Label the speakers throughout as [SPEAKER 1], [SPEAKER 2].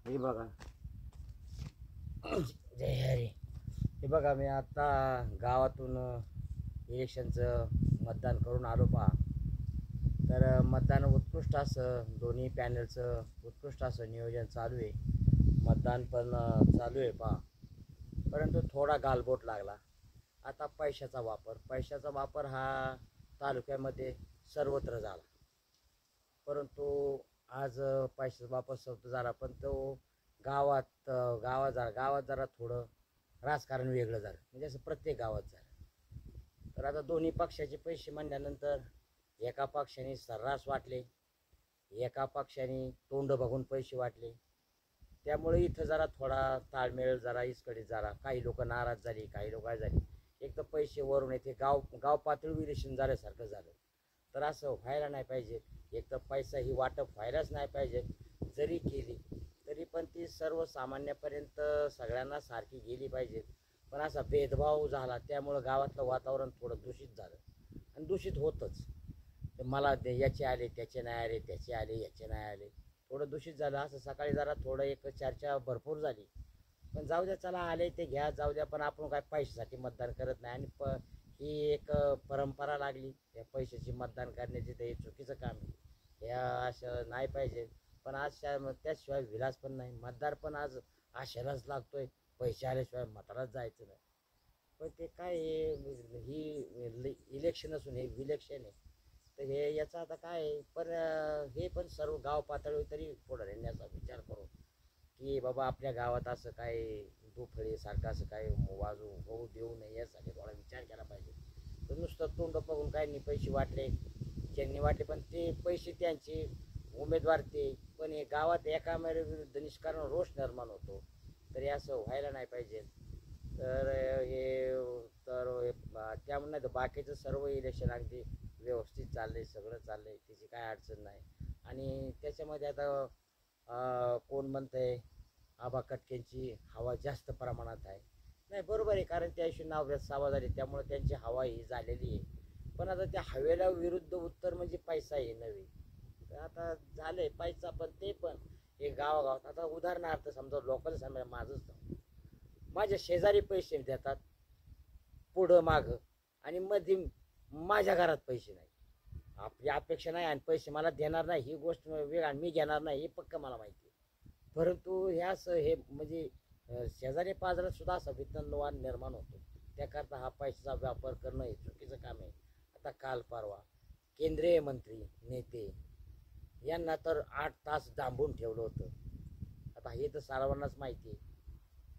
[SPEAKER 1] हे बघा, जय हरी. हे बघा, मी आता गावातून इलेक्शनचं मतदान करून आलो पहा. तर मतदान उत्कृष्ट असं, दोन्ही पॅनलचं उत्कृष्ट असं नियोजन चालू आहे. मतदान पण चालू आहे पहा. परंतु थोडा गालबोट लागला. आता पैशाचा वापर हा तालुक्यामध्ये सर्वत्र झाला. परंतु आज पैशाचा वापर सर्वत्र झाला, पण तो गावात जरा थोडं राजकारण वेगळं झालं, म्हणजे असं प्रत्येक गावात झालं. तर आता दोन्ही पक्षाचे पैसे म्हणल्यानंतर एका पक्षाने सर्रास वाटले, एका पक्षाने तोंड बघून पैसे वाटले. त्यामुळे इथं जरा थोडा ताळमेळ जरा इसकडे झाला. काही लोक नाराज झाली, काही लोक झाली. एक तर पैसे वरून येते, गाव पातळीवर इलेक्शन झाल्यासारखं झालं. तर असं व्हायला नाही पाहिजे. एक तर पैसा ही वाटप व्हायलाच नाही पाहिजे. जरी केली तरी पण ती सर्वसामान्यापर्यंत सगळ्यांना सारखी गेली पाहिजे. पण असा भेदभाव झाला, त्यामुळं गावातलं वातावरण थोडं दूषित झालं. आणि दूषित होतच. मला याचे आले, त्याचे नाही आले, त्याचे आले, याचे नाही आले, थोडं दूषित झालं. असं सकाळी जरा थोडं एक चर्चा भरपूर झाली. पण जाऊ द्या, चला आले ते घ्या, जाऊ द्या. पण आपण काय पैशासाठी मतदान करत नाही. आणि ही एक परंपरा लागली या पैशाची मतदान करण्याची, तर हे चुकीचं काम आहे. या असं नाही पाहिजे. पण आज त्याशिवाय विलास पण नाही. मतदार पण आज आशेलाच लागतोय, पैसे आल्याशिवाय मतालाच जायचं नाही. पण ते काय, ही इलेक्शन असून हे विलेक्शन आहे. तर हे याचा आता काय, पण हे पण सर्व गाव पातळीवर तरी पुढे नेण्याचा विचार करू, की बाबा आपल्या गावात असं काय दुफळीसारखं असं काय होऊ देऊ नये, यासाठी थोडा विचार केला पाहिजे. तर नुसतं तोंड बघून काय नाही, पैसे वाटले ज्यांनी वाटले, पण ते पैसे त्यांचे उमेदवार ते, पण हे गावात एकामेकाविरुद्ध निष्कारण रोष निर्माण होतो. तर हे असं व्हायला नाही पाहिजे. तर त्यामुळे नाही तर बाकीचं सर्व इलेक्शन अगदी व्यवस्थित चाललंय, सगळं चाललंय, त्याची काय अडचण नाही. आणि त्याच्यामध्ये आता कोण म्हणतंय आबा कटकेंची हवा जास्त प्रमाणात आहे. नाही, बरोबर आहे, कारण त्याशी नाव सावा झाली, त्यामुळे त्यांची हवा ही झालेली आहे. पण आता त्या हवेला विरुद्ध उत्तर म्हणजे पैसा आहे नव्हे. तर आता झालंय पैसा, पण ते पण हे गावागावात. आता उदाहरणार्थ समजा लोकल समजा माझ्या शेजारी पैसे देतात पुढं मागं, आणि मध्ये माझ्या घरात पैसे नाही. आपली अपेक्षा नाही आणि पैसे मला देणार नाही ही गोष्ट वेगळी, आणि मी घेणार नाही हे पक्क मला माहिती आहे. परंतु हे म्हणजे शेजारी पाजारात सुद्धा असा वितनवाद निर्माण होतो. त्याकरता हा पैशाचा वापर करणं हे चुकीचं काम आहे. आता काल परवा केंद्रीय मंत्री नेते यांना तर 8 तास डांबून ठेवलं होतं. आता हे तर सर्वांनाच माहिती आहे.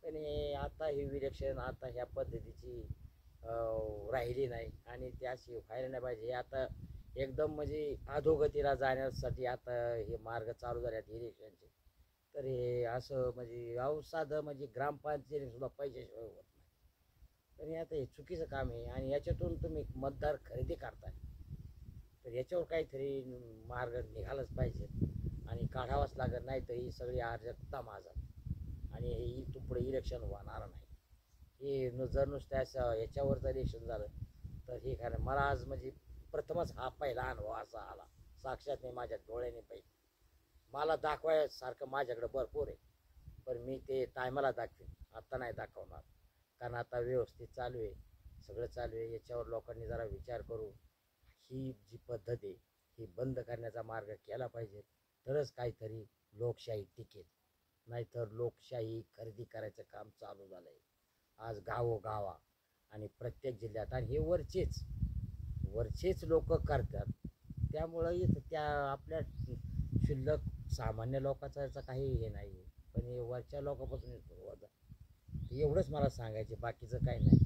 [SPEAKER 1] पण आता ही विलक्षण आता ह्या पद्धतीची राहिली नाही, आणि त्याशी व्हायला नाही पाहिजे. हे आता एकदम म्हणजे अधोगतीला जाण्यासाठी आता हे मार्ग चालू झाले आहेत इलेक्शनचे. तर हे असं म्हणजे साधं म्हणजे ग्रामपंचायत सुद्धा पैशाशिवाय होत नाही. तर हे आता हे चुकीचं काम आहे. आणि याच्यातून तुम्ही मतदार खरेदी करताय, तर याच्यावर काहीतरी मार्ग निघालाच पाहिजे आणि काढावाच लागत. नाही तर ही सगळी अराजकता माझा, आणि हे इथून पुढे इलेक्शन होणार नाही. हे जर नुसत्या याच्यावर जर इलेक्शन झालं तर हे काय, मला आज म्हणजे प्रथमच हा पहिला अनुभव असा आला, साक्षात नाही माझ्या डोळ्याने पाहिजे. मला दाखवायसारखं माझ्याकडे भरपूर आहे, पण मी ते टायमाला दाखवेन, आत्ता नाही दाखवणार. कारण आता व्यवस्थित चालू आहे, सगळं चालू आहे. याच्यावर लोकांनी जरा विचार करू. ही जी पद्धत आहे ही बंद करण्याचा मार्ग केला पाहिजे, तरच काहीतरी लोकशाही टिकेल. नाहीतर लोकशाही खरेदी करायचं काम चालू झालं आहे आज गावोगावा आणि प्रत्येक जिल्ह्यात. आणि हे वरचेच लोक करतात. त्यामुळं इथं त्या आपल्या शुल्लक सामान्य लोकांचा याचा काही हे नाही आहे. पण हे वरच्या लोकांपासून सुरुवात आहे. एवढंच मला सांगायचे, बाकीचं काही नाही.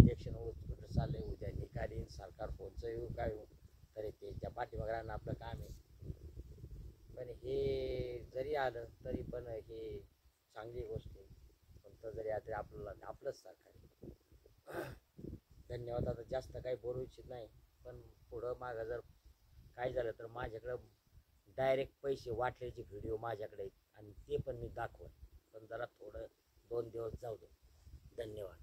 [SPEAKER 1] इलेक्शन कुठं चाललंय, उद्या निकालीन सरकार कोणचं येऊ काय येऊ, तरी ते त्या पाठीमागरांना आपलं काम आहे. पण हे जरी आलं तरी पण हे चांगली गोष्ट आहे. पण जरी आता आपल्याला आपलंच सरकार आहे. धन्यवाद. आता जास्त काही बोलू इच्छित नाही, पण पुढं मागं जर काय झालं तर माझ्याकडं डायरेक्ट पैसे वाटल्याचे व्हिडिओ माझ्याकडे आहेत, आणि ते पण मी दाखवेन. पण जरा थोडं 2 दिवस जाऊ दे. धन्यवाद.